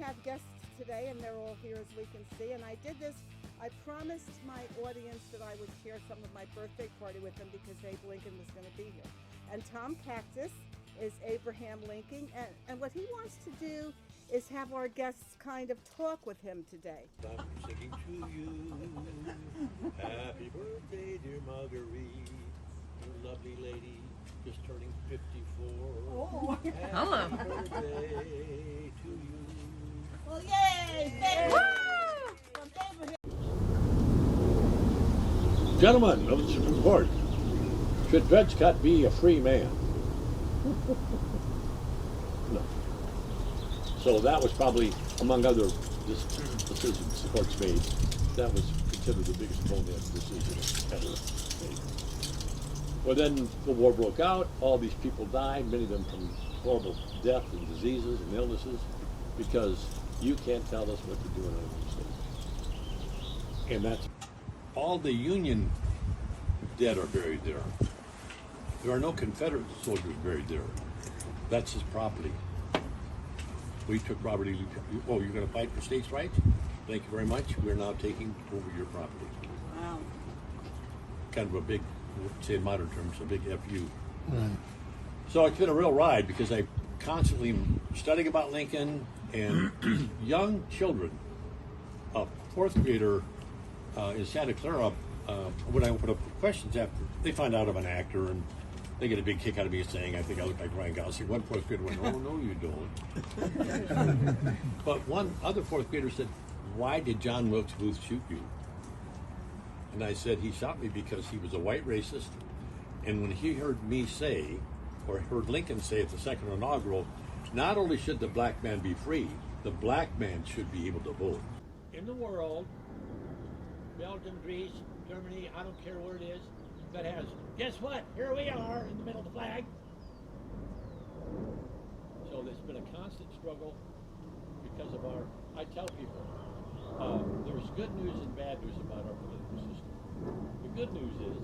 have guests today, and they're all here as we can see. And I did this. I promised my audience that I would share some of my birthday party with them because Abe Lincoln was going to be here. And Tom Cactus is Abraham Lincoln, and what he wants to do is have our guests kind of talk with him today. I'm singing to you. Happy birthday, dear Marguerite, you lovely lady, just turning 54. Oh. Hello. Happy birthday to you. Well, yay! Gentlemen of the Supreme Court, should Dred Scott be a free man? No. So that was probably, among other decisions the courts made, that was considered the biggest bonehead decision ever made. Well, then the war broke out, all these people died, many of them from horrible death and diseases and illnesses, because you can't tell us what to do in our own state. And that's all the Union dead are buried there. There are no Confederate soldiers buried there. That's his property. We took property. Oh, you're going to fight for states' rights? Thank you very much. We're now taking over your property. Wow. Kind of a big, say in modern terms, a big FU. So it's been a real ride because I constantly am studying about Lincoln and young children. A fourth grader in Santa Clara, when I open up questions after, they find out I'm an actor and they get a big kick out of me saying I think I look like Ryan Gosling. One fourth grader went, "Oh no, you don't." But one other fourth grader said, "Why did John Wilkes Booth shoot you?" And I said, "He shot me because he was a white racist, and when he heard me say, or heard Lincoln say at the second inaugural, not only should the black man be free, the black man should be able to vote." In the world, Belgium, Greece, Germany, I don't care where it is, that has, guess what? Here we are in the middle of the flag. So there's been a constant struggle because of our, I tell people, there's good news and bad news about our political system. The good news is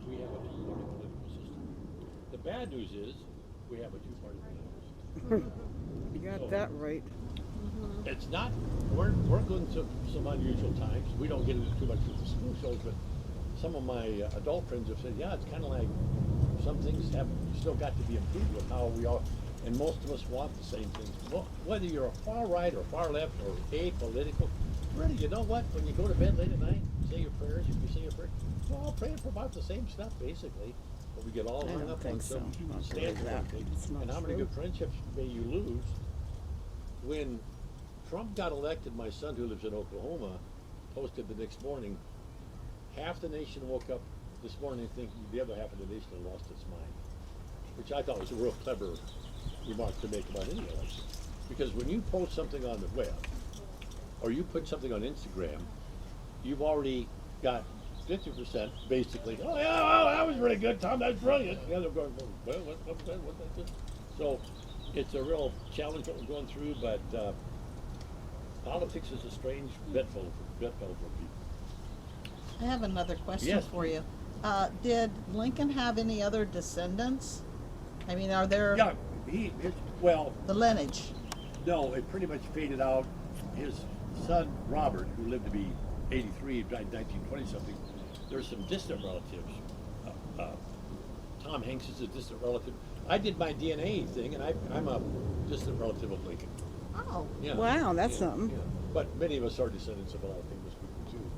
we have a two-party political system. The bad news is we have a two-party political system. You got that right. It's not, we're going through some unusual times. We don't get into too much with the school shows, but some of my adult friends have said, yeah, it's kind of like some things have still got to be improved with how we all, and most of us want the same things. Well, whether you're a far right or far left or apolitical, really, you know what? When you go to bed late at night, say your prayers, if you say your prayers, we're all praying for about the same stuff, basically. But we get all hung up on some stance on things. And how many good friendships may you lose when Trump got elected? My son, who lives in Oklahoma, posted the next morning, half the nation woke up this morning thinking the other half of the nation had lost its mind, which I thought was a real clever remark to make about any election. Because when you post something on the web, or you put something on Instagram, you've already got 50% basically, oh yeah, well, that was really good, Tom, that's brilliant. The other going, well, what that do? So it's a real challenge what we're going through, but politics is a strange bedfellow for people. I have another question Yes. for you. Did Lincoln have any other descendants? I mean, are there Yeah, well, the lineage? no, it pretty much faded out. His son, Robert, who lived to be 83, died in 1920 something, there's some distant relatives. Tom Hanks is a distant relative. I did my DNA thing, and I'm a distant relative of Lincoln. Oh, Yeah. Wow, that's Yeah, something. yeah. But many of us are descendants of a lot of famous people too.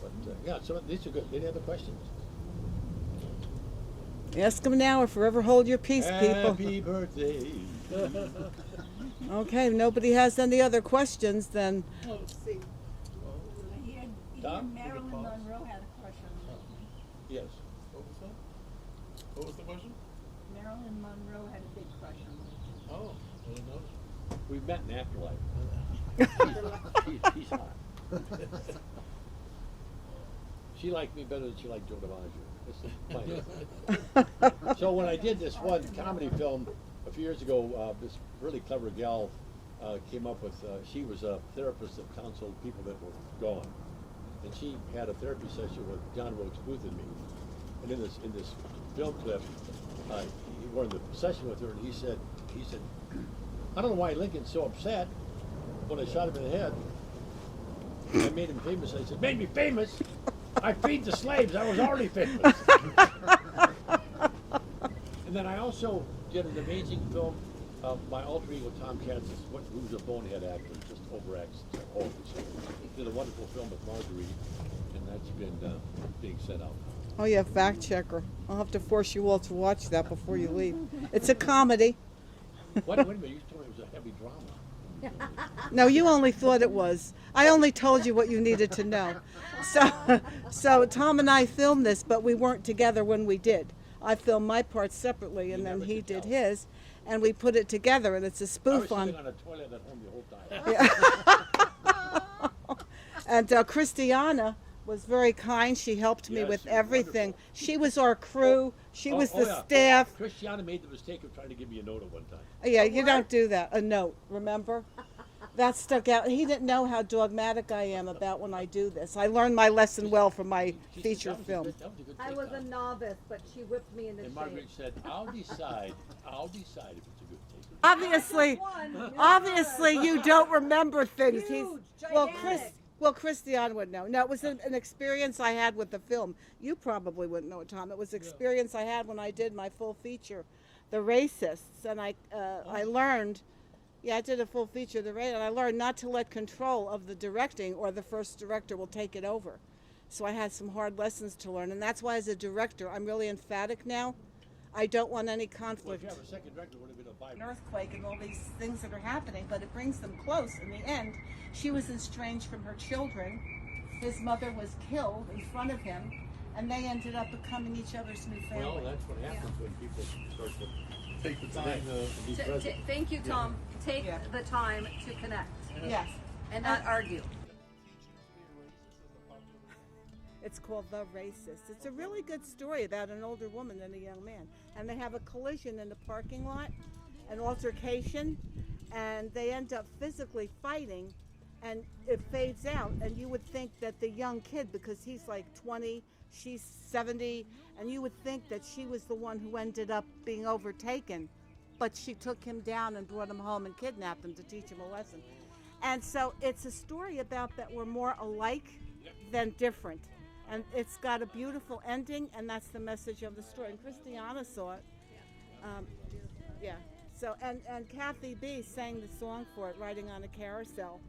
But yeah, so these are good. Any other questions? Ask them now or forever hold your peace, people. Happy birthday. Okay, if nobody has any other questions, then Tom? Marilyn Monroe had a crush on Lincoln. Yes. What was that? What was the question? Marilyn Monroe had a big crush on Lincoln. Oh, I didn't notice. We've met in afterlife. She's hot. She liked me better than she liked Joe DiMaggio. So when I did this one comedy film a few years ago, this really clever gal came up with, she was a therapist that counseled people that were gone. And she had a therapy session with John Wilkes Booth and me. And in this film clip, we're in the session with her, and he said, I don't know why Lincoln's so upset. when I shot him in the head, I made him famous. I said, made me famous? I feed the slaves. I was already famous. And then I also did an amazing film. My alter ego, Tom Katz, who's a bonehead actor, just overacts always. Did a wonderful film with Marguerite, and that's been being sent out. Oh yeah, fact checker. I'll have to force you all to watch that before you leave. It's a comedy. Wait a minute, you told me it was a heavy drama. No, you only thought it was. I only told you what you needed to know. So Tom and I filmed this, but we weren't together when we did. I filmed my part separately, and then he did his, and we put it together, and it's a spoof I was on. sitting on a toilet at home the whole time. And Christiana was very kind. She helped me Yes, with she was everything. wonderful. She was our crew. She was the yeah. staff. Christiana made the mistake of trying to give me a note at one time. Yeah, you don't do that. A note, remember? That stuck out. He didn't know how dogmatic I am about when I do this. I learned my lesson well from my She said, feature "That was a film. good- that was a good I take was a on it." novice, but she whipped me into And shape. Marguerite said, I'll decide if it's a good take. Obviously, you don't remember things. Huge, well, gigantic. Christiane would know. No, it was an experience I had with the film. You probably wouldn't know it, Tom. It was an experience I had when I did my full feature, The Racists, and I learned. Yeah, I did a full feature, The Racists, and I learned not to let control of the directing, or the first director will take it over. So I had some hard lessons to learn, and that's why, as a director, I'm really emphatic now. I don't want any Well, conflict. if you have a second director, it would have been a An Bible. earthquake and all these things that are happening, but it brings them close. In the end, she was estranged from her children. His mother was killed in front of him, and they ended up becoming each other's new family. Well, that's what happens when people start to take the time to be present. Thank you, Tom. Take Yeah. the time to connect Yes. and not argue. It's called The Racist. It's a really good story about an older woman and a young man. And they have a collision in the parking lot, an altercation, and they end up physically fighting, and it fades out. And you would think that the young kid, because he's like 20, she's 70, and you would think that she was the one who ended up being overtaken. But she took him down and brought him home and kidnapped him to teach him a lesson. And so it's a story about that we're more alike than different. And it's got a beautiful ending, and that's the message of the story. And Christiana saw it. Yeah. So, and Kathy B sang the song for it, Riding on a Carousel,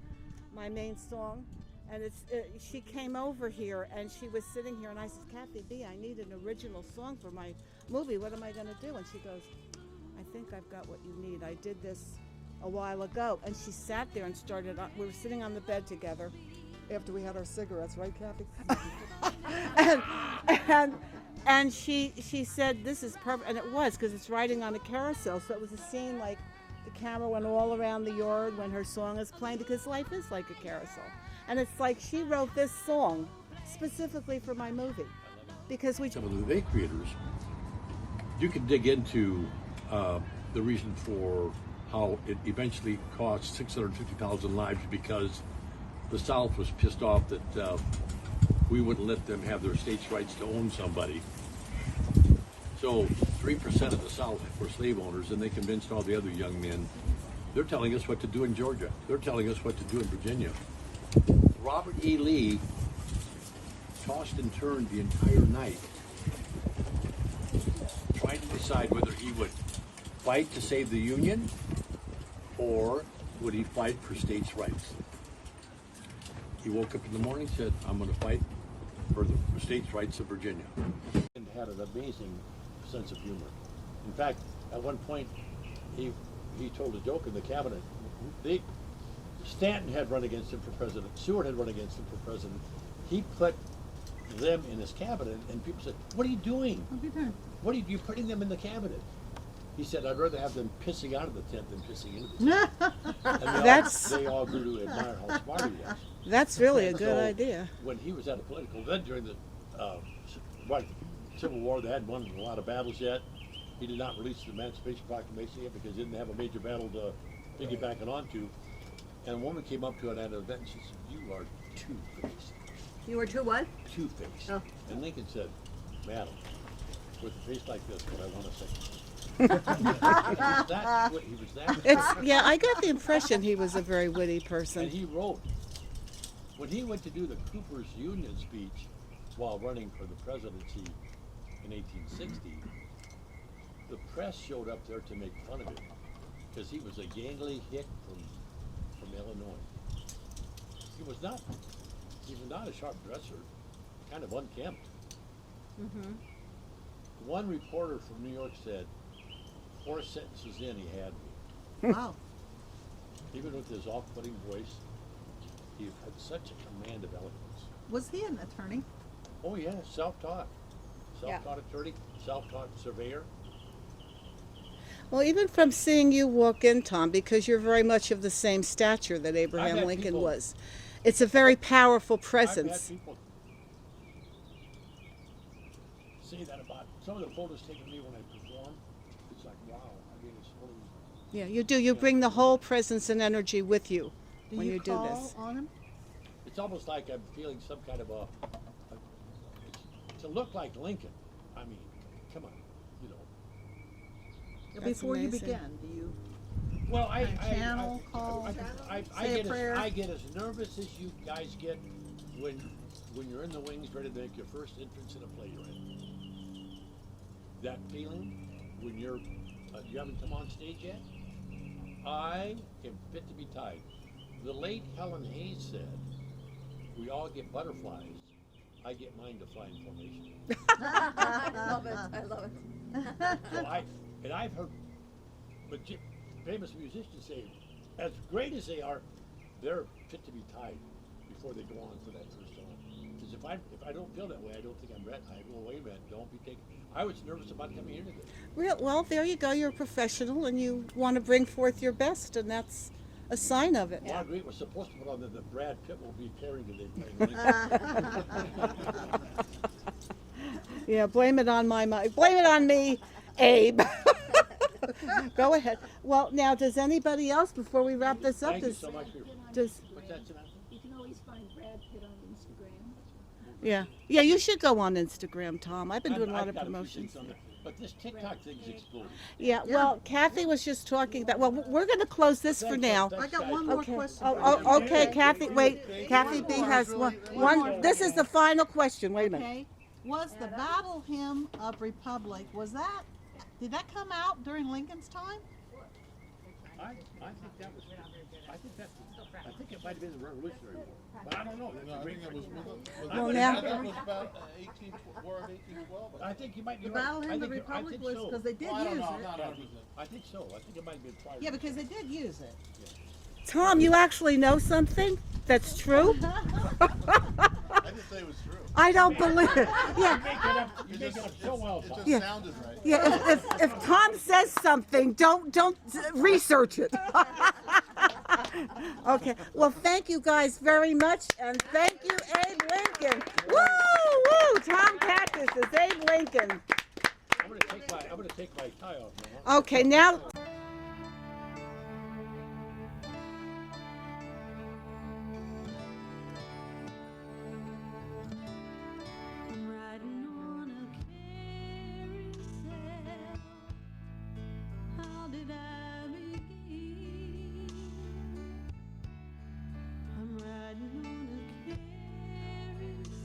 my main song. And she came over here, and she was sitting here, and I said, Kathy B, I need an original song for my movie. What am I going to do? And she goes, I think I've got what you need. I did this a while ago. And she sat there and started, we were sitting on the bed together after we had our cigarettes, right, Kathy? and she said, this is perfect. And it was, because it's riding on a carousel. So it was a scene like the camera went all around the yard when her song is playing, because life is like a carousel. And it's like she wrote this song specifically for my movie, because we... Some of the day creators, you can dig into the reason for how it eventually cost 650,000 lives, because the South was pissed off that we wouldn't let them have their states' rights to own somebody. So 3% of the South were slave owners, and they convinced all the other young men. They're telling us what to do in Georgia. They're telling us what to do in Virginia. Robert E. Lee tossed and turned the entire night, trying to decide whether he would fight to save the Union or would he fight for states' rights. He woke up in the morning and said, I'm going to fight for the states' rights of Virginia. And had an amazing sense of humor. In fact, at one point, he told a joke in the cabinet. Stanton had run against him for president. Seward had run against him for president. He put them in his cabinet, and people said, what are you doing? What are you putting them in the cabinet? He said, I'd rather have them pissing out of the tent than pissing into the tent. And they all grew to admire how smart he was. That's really a good So, idea. When he was at a political event during the Civil War, they hadn't won a lot of battles yet. He did not release the Emancipation Proclamation yet because he didn't have a major battle to piggyback it onto. And a woman came up to him at an event and she said, you are two-faced. You were too what? Two-faced. Oh. And Lincoln said, madam, with a face like this, what I want to say. He was that. Yeah, I got the impression he was a very witty And person. he wrote, when he went to do the Cooper's Union speech while running for the presidency in 1860, the press showed up there to make fun of him because he was a gangly hick from Illinois. He was not a sharp dresser, kind of unkempt. One reporter from New York said, 4 sentences in, he had me. Wow. Even with his off-putting voice, he had such a command of eloquence. Was he an attorney? Oh yeah, self-taught. Yeah. Self-taught attorney, self-taught surveyor. Well, even from seeing you walk in, Tom, because you're very much of the same stature that Abraham had Lincoln people- was, it's a very powerful I've presence. had people say that about some of the photos taken of me when I perform. It's like, wow, I mean, it's really, Yeah, you do. You bring the whole presence and energy with you Do when you you do call this. on him? it's almost like I'm feeling some kind of to look like Lincoln. I mean, come on, you know. That's Before you amazing. begin, do you? Well, Channel, call, say a prayer. I get as nervous as you guys get when you're in the wings ready to make your first entrance in a play you're in. That feeling when you haven't come on stage yet. I am fit to be tied. The late Helen Hayes said, "We all get butterflies. I get mine to fly in formation." I love it. I love it. So I've heard, but famous musicians say, as great as they are, they're fit to be tied before they go on for that first song. Because if I don't feel that way, I don't think I'm ready. I go, wait a minute, don't be taken. I was nervous about coming here today. Well, there you go. You're a professional and you want to bring forth your best, and that's a sign of it. Marguerite was supposed to put on the Brad Pitt will be pairing today playing Lincoln. Yeah, blame it on blame it on me, Abe. Go ahead. Well, now, does anybody else, before we wrap this up, Thank you so much for does what's that, Samantha? You can always find Brad Pitt on Instagram. yeah, you should go on Instagram, Tom. I've been doing a lot I've of got few promotions. things on there, but this TikTok thing's exploding. Yeah, well, Kathy was just talking about. Well, we're going to close this for now. I got one more Okay. question. Oh, okay, Kathy. Wait, Kathy B has one. This is the final question. Wait a minute. Okay. Was the battle hymn of Republic, did that come out during Lincoln's time? I think it might have been the Revolutionary War, but I don't know. That's No, a I great think it was. question. Well, I now- think it was about 18, War of 1812. I think you might be The right. battle hymn I of the think Republic I think was, so. because they did I don't use know. I'm it. not 100%. I think so. I think it might have been prior. Yeah, because they did use it. Tom, you actually know something that's true? I didn't say it was true. I don't believe it. Yeah, You make it up so well, It Tom. just Yeah. sounded right. yeah. If Tom says something, don't research it. Okay. Well, thank you guys very much, and thank you, Abe Lincoln. Woo, woo! Tom Cactus is Abe Lincoln. I'm gonna take my tie off now. Okay, now. I'm riding on a carousel. How did I begin? I'm riding on a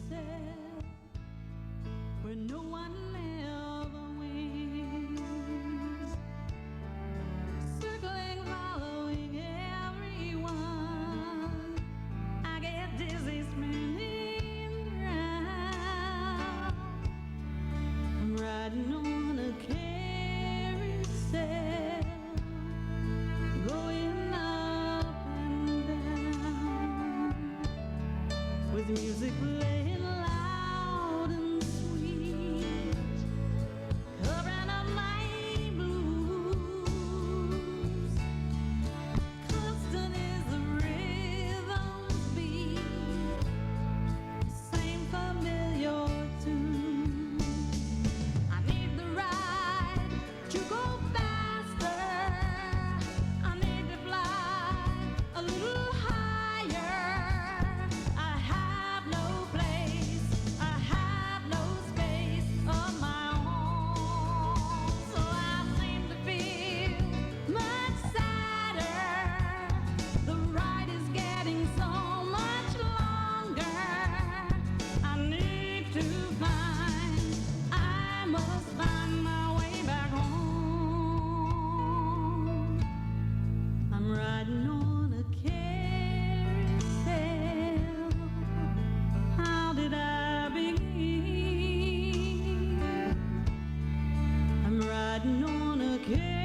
carousel where no one ever wins. carousel.